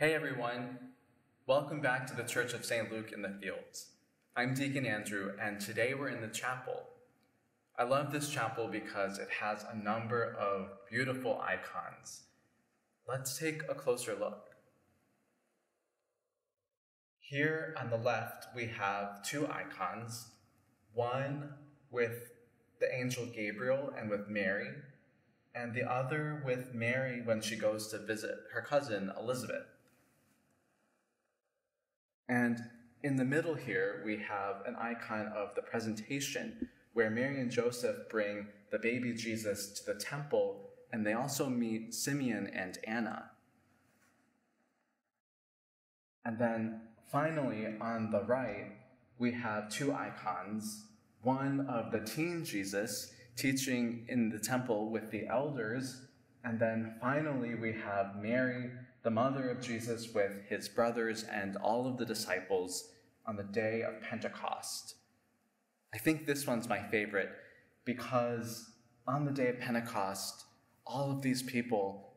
Hey everyone, welcome back to the Church of St. Luke in the Fields. I'm Deacon Andrew, and today we're in the chapel. I love this chapel because it has a number of beautiful icons. Let's take a closer look. Here on the left, we have two icons, one with the angel Gabriel and with Mary, and the other with Mary when she goes to visit her cousin Elizabeth. And in the middle here, we have an icon of the presentation where Mary and Joseph bring the baby Jesus to the temple, and they also meet Simeon and Anna. And then finally, on the right, we have two icons, one of the teen Jesus teaching in the temple with the elders, and then finally we have Mary, the mother of Jesus, with his brothers and all of the disciples on the day of Pentecost. I think this one's my favorite because on the day of Pentecost, all of these people,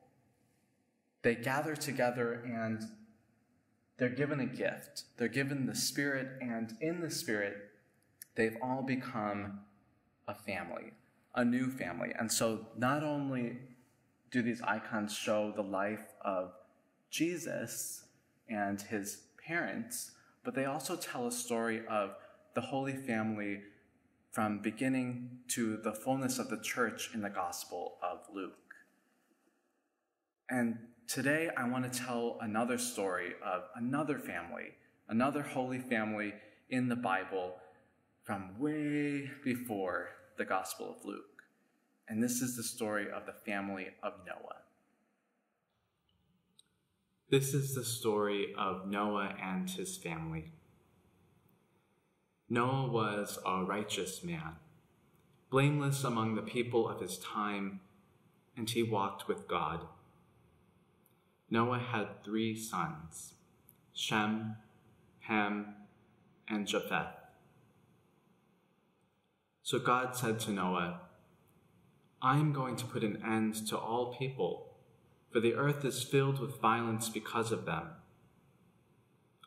they gather together and they're given a gift. They're given the Spirit, and in the Spirit, they've all become a family, a new family. And so not only do these icons show the life of Jesus and his parents, but they also tell a story of the Holy Family from beginning to the fullness of the church in the Gospel of Luke. And today I want to tell another story of another family, another Holy Family in the Bible from way before the Gospel of Luke. And this is the story of the family of Noah. This is the story of Noah and his family. Noah was a righteous man, blameless among the people of his time, and he walked with God. Noah had 3 sons, Shem, Ham, and Japheth. So God said to Noah, "I am going to put an end to all people, for the earth is filled with violence because of them.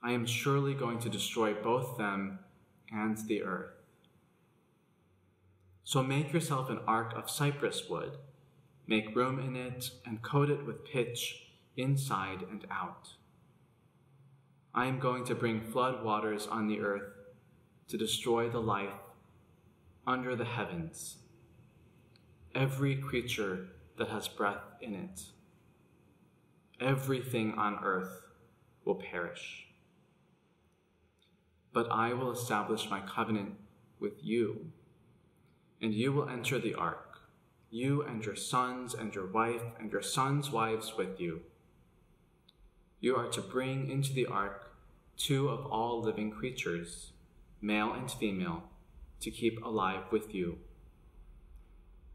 I am surely going to destroy both them and the earth. So make yourself an ark of cypress wood, make room in it, and coat it with pitch inside and out. I am going to bring flood waters on the earth to destroy the life under the heavens, every creature that has breath in it. Everything on earth will perish. But I will establish my covenant with you, and you will enter the ark, you and your sons and your wife and your sons' wives with you. You are to bring into the ark 2 of all living creatures, male and female, to keep alive with you.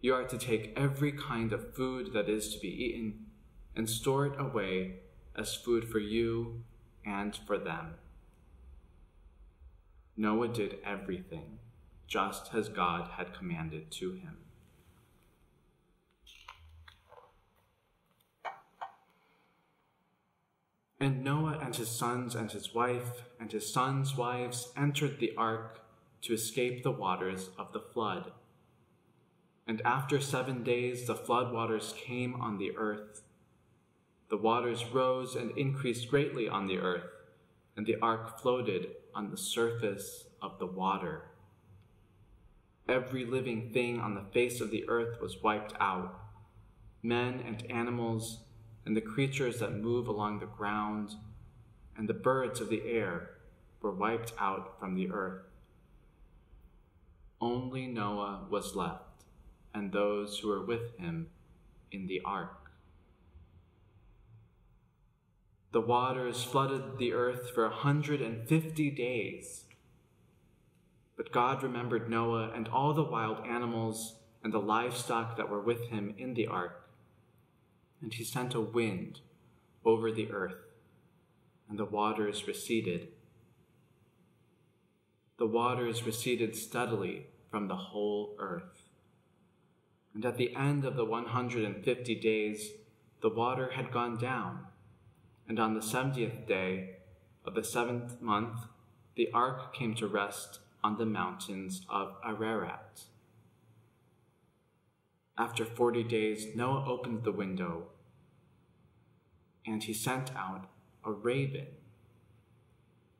You are to take every kind of food that is to be eaten and store it away as food for you and for them." Noah did everything just as God had commanded to him. And Noah and his sons and his wife and his sons' wives entered the ark to escape the waters of the flood. And after 7 days the flood waters came on the earth. The waters rose and increased greatly on the earth, and the ark floated on the surface of the water. Every living thing on the face of the earth was wiped out, men and animals, and the creatures that move along the ground, and the birds of the air were wiped out from the earth. Only Noah was left, and those who were with him in the ark. The waters flooded the earth for 150 days. But God remembered Noah and all the wild animals and the livestock that were with him in the ark. And he sent a wind over the earth, and the waters receded. The waters receded steadily from the whole earth. And at the end of the 150 days, the water had gone down, And on the 70th day of the 7th month, the ark came to rest on the mountains of Ararat. After 40 days, Noah opened the window, and he sent out a raven.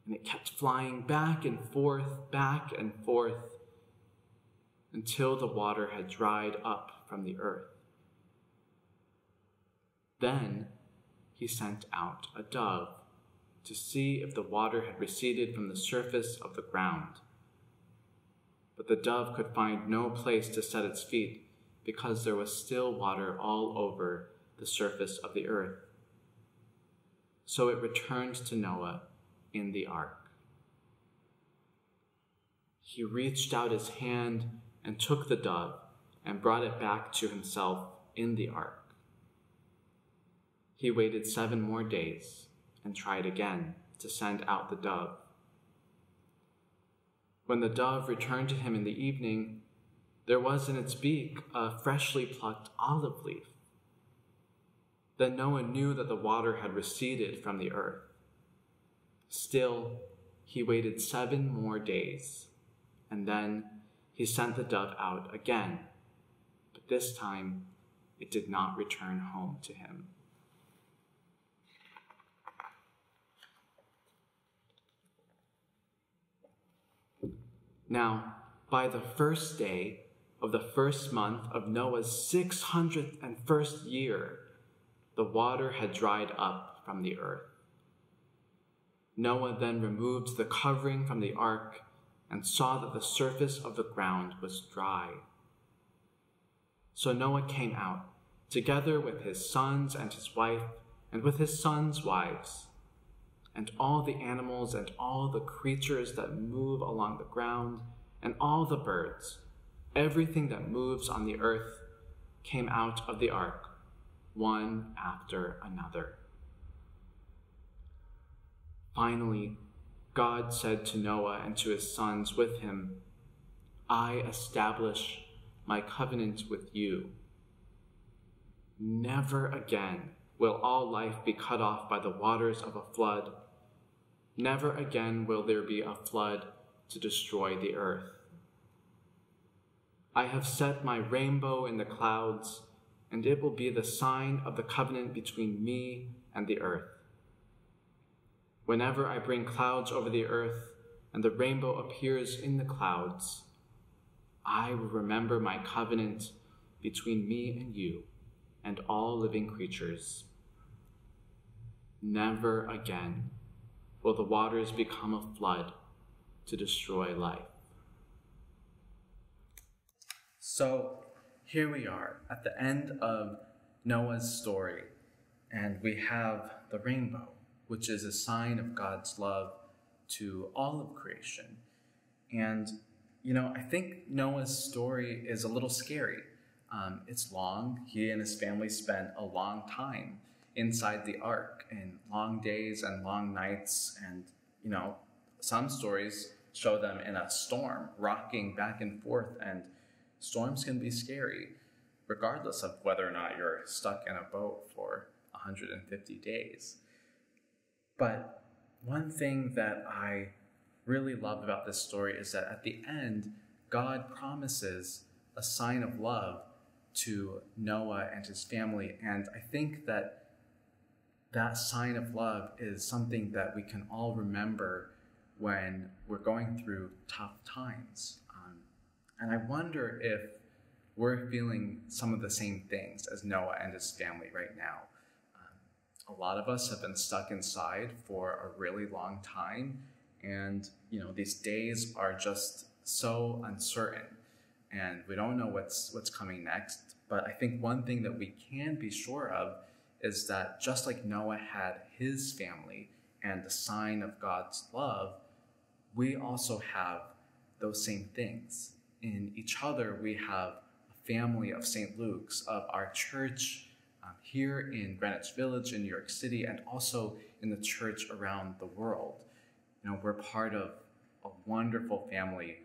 And it kept flying back and forth, until the water had dried up from the earth. Then he sent out a dove to see if the water had receded from the surface of the ground. But the dove could find no place to set its feet, because there was still water all over the surface of the earth. So it returned to Noah in the ark. He reached out his hand and took the dove and brought it back to himself in the ark. He waited 7 more days and tried again to send out the dove. When the dove returned to him in the evening, there was in its beak a freshly plucked olive leaf. Then Noah knew that the water had receded from the earth. Still, he waited 7 more days, and then he sent the dove out again, but this time it did not return home to him. Now, by the first day of the 1st month of Noah's 601st year, the water had dried up from the earth. Noah then removed the covering from the ark and saw that the surface of the ground was dry. So Noah came out, together with his sons and his wife, and with his sons' wives, and all the animals and all the creatures that move along the ground, and all the birds, everything that moves on the earth, came out of the ark, one after another. Finally, God said to Noah and to his sons with him, I establish my covenant with you. Never again will all life be cut off by the waters of a flood. Never again will there be a flood to destroy the earth. I have set my rainbow in the clouds, and it will be the sign of the covenant between me and the earth. Whenever I bring clouds over the earth, and the rainbow appears in the clouds, I will remember my covenant between me and you and all living creatures. Never again will the waters become a flood to destroy life. So here we are at the end of Noah's story, and we have the rainbow, which is a sign of God's love to all of creation. And, I think Noah's story is a little scary. It's long. He and his family spent a long time inside the ark, in long days and long nights. And, some stories show them in a storm, rocking back and forth. And storms can be scary, regardless of whether or not you're stuck in a boat for 150 days. But one thing that I really love about this story is that at the end, God promises a sign of love to Noah and his family. And I think that that sign of love is something that we can all remember when we're going through tough times. And I wonder if we're feeling some of the same things as Noah and his family right now. A lot of us have been stuck inside for a really long time, and these days are just so uncertain, and we don't know what's coming next. But I think one thing that we can be sure of is that just like Noah had his family and the sign of God's love, we also have those same things. In each other, we have a family of St. Luke's, of our church here in Greenwich Village in New York City, and also in the church around the world. We're part of a wonderful family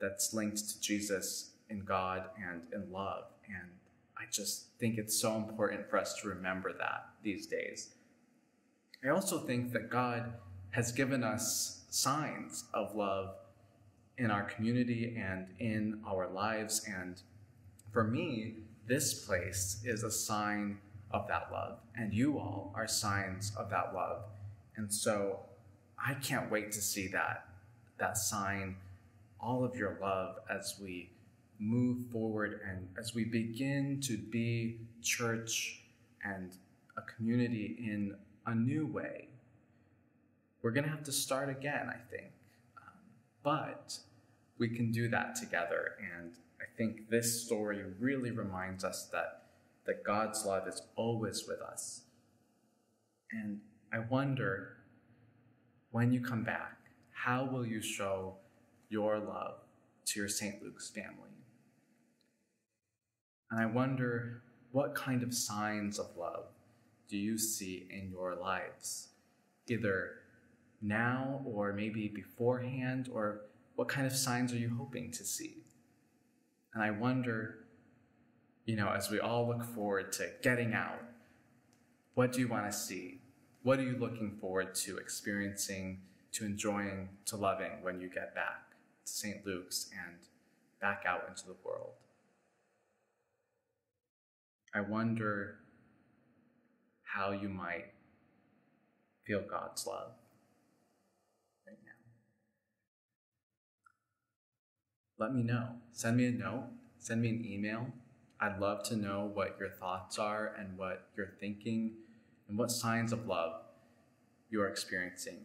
that's linked to Jesus in God and in love. And I just think it's so important for us to remember that these days. I also think that God has given us signs of love in our community and in our lives. And for me, this place is a sign of that love, and you all are signs of that love. And so I can't wait to see that sign, all of your love, as we move forward and as we begin to be church and a community in a new way. We're going to have to start again, I think. But we can do that together. And I think this story really reminds us that God's love is always with us. And I wonder, when you come back, how will you show your love to your St. Luke's family? And I wonder, what kind of signs of love do you see in your lives? Either now or maybe beforehand, or what kind of signs are you hoping to see? And I wonder, as we all look forward to getting out, what do you want to see? What are you looking forward to experiencing, to enjoying, to loving when you get back to St. Luke's and back out into the world? I wonder how you might feel God's love right now. Let me know. Send me a note. Send me an email. I'd love to know what your thoughts are and what you're thinking and what signs of love you're experiencing.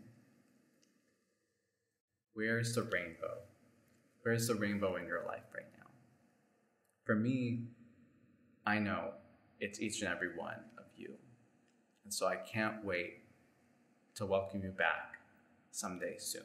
Where's the rainbow? Where's the rainbow in your life right now? For me, I know it's each and every one of you. And so I can't wait to welcome you back someday soon.